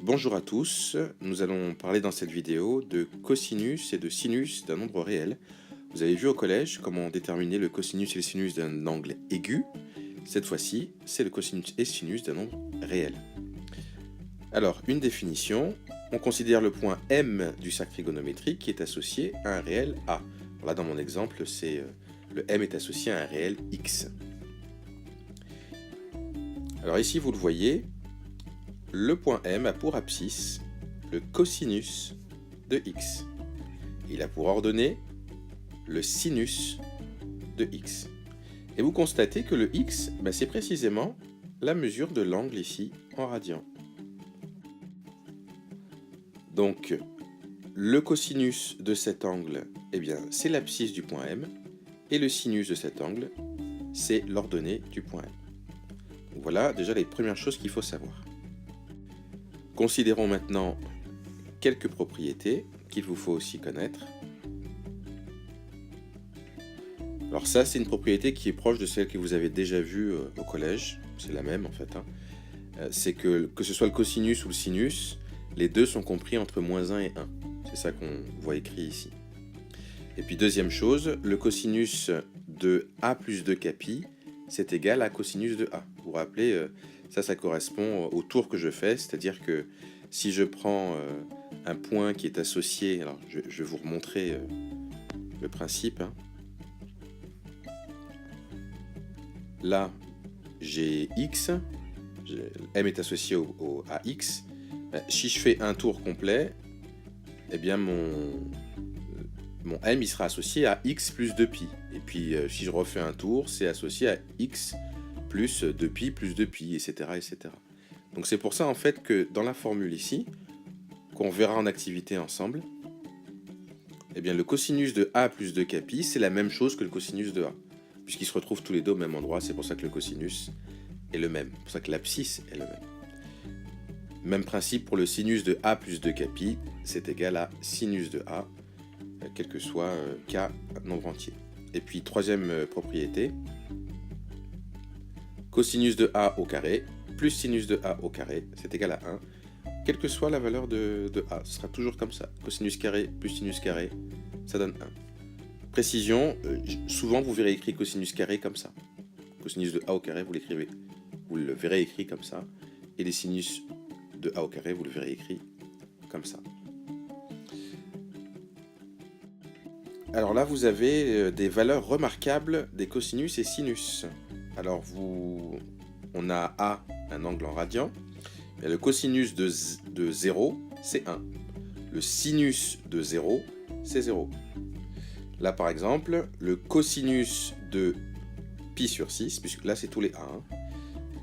Bonjour à tous, nous allons parler dans cette vidéo de cosinus et de sinus d'un nombre réel. Vous avez vu au collège comment déterminer le cosinus et le sinus d'un angle aigu. Cette fois-ci, c'est le cosinus et sinus d'un nombre réel. Alors, une définition, on considère le point M du cercle trigonométrique qui est associé à un réel A. Alors là, dans mon exemple, le M est associé à un réel X. Alors ici, vous le voyez, le point M a pour abscisse le cosinus de x. Il a pour ordonnée le sinus de x. Et vous constatez que le x, c'est précisément la mesure de l'angle ici en radians. Donc, le cosinus de cet angle, c'est l'abscisse du point M, et le sinus de cet angle, c'est l'ordonnée du point M. Donc voilà déjà les premières choses qu'il faut savoir. Considérons maintenant quelques propriétés qu'il vous faut aussi connaître. Alors ça, c'est une propriété qui est proche de celle que vous avez déjà vue au collège. C'est la même en fait. C'est que ce soit le cosinus ou le sinus, les deux sont compris entre -1 et 1. C'est ça qu'on voit écrit ici. Et puis deuxième chose, le cosinus de a plus 2 c'est égal à cosinus de a. Vous vous rappelez, ça correspond au tour que je fais, c'est-à-dire que si je prends un point qui est associé, alors je vais vous remontrer le principe. Là, j'ai x, m est associé à x. Si je fais un tour complet, mon m il sera associé à x plus 2pi. Et puis si je refais un tour, c'est associé à x plus 2pi plus 2pi, etc., etc. Donc c'est pour ça en fait que dans la formule ici, qu'on verra en activité ensemble, le cosinus de a plus 2 c'est la même chose que le cosinus de a, puisqu'ils se retrouvent tous les deux au même endroit, c'est pour ça que le cosinus est le même, c'est pour ça que l'abscisse est le même. Même principe pour le sinus de a plus 2 c'est égal à sinus de a, quel que soit k nombre entier. Et puis troisième propriété, cosinus de a au carré plus sinus de a au carré, c'est égal à 1, quelle que soit la valeur de a, ce sera toujours comme ça. Cosinus carré plus sinus carré, ça donne 1. Précision, souvent vous verrez écrit cosinus carré comme ça. Cosinus de a au carré, vous le verrez écrit comme ça, et les sinus de a au carré, vous le verrez écrit comme ça. Alors là, vous avez des valeurs remarquables des cosinus et sinus. Alors on a A, un angle en radian. Et le cosinus de 0, c'est 1. Le sinus de 0, c'est 0. Là, par exemple, le cosinus de pi sur 6, puisque là, c'est tous les A.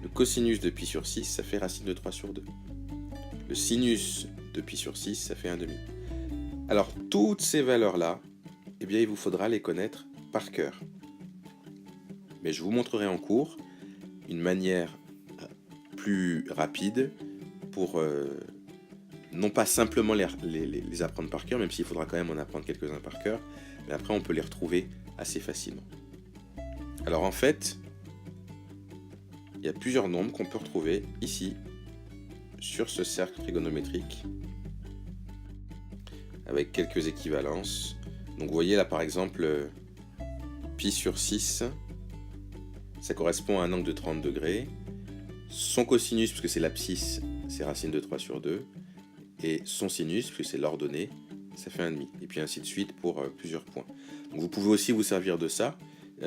Le cosinus de pi sur 6, ça fait racine de 3 sur 2. Le sinus de pi sur 6, ça fait 1/2. Alors, toutes ces valeurs-là, il vous faudra les connaître par cœur. Mais je vous montrerai en cours une manière plus rapide pour non pas simplement les apprendre par cœur, même s'il faudra quand même en apprendre quelques-uns par cœur, mais après on peut les retrouver assez facilement. Alors en fait, il y a plusieurs nombres qu'on peut retrouver ici, sur ce cercle trigonométrique, avec quelques équivalences. Donc vous voyez là par exemple, pi sur 6, ça correspond à un angle de 30 degrés. Son cosinus, puisque c'est l'abscisse, c'est racine de 3 sur 2. Et son sinus, puisque c'est l'ordonnée, ça fait 1/2. Et puis ainsi de suite pour plusieurs points. Donc vous pouvez aussi vous servir de ça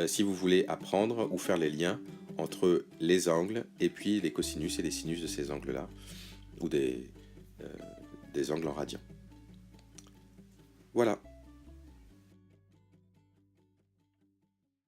si vous voulez apprendre ou faire les liens entre les angles et puis les cosinus et les sinus de ces angles-là, ou des angles en radian. Voilà.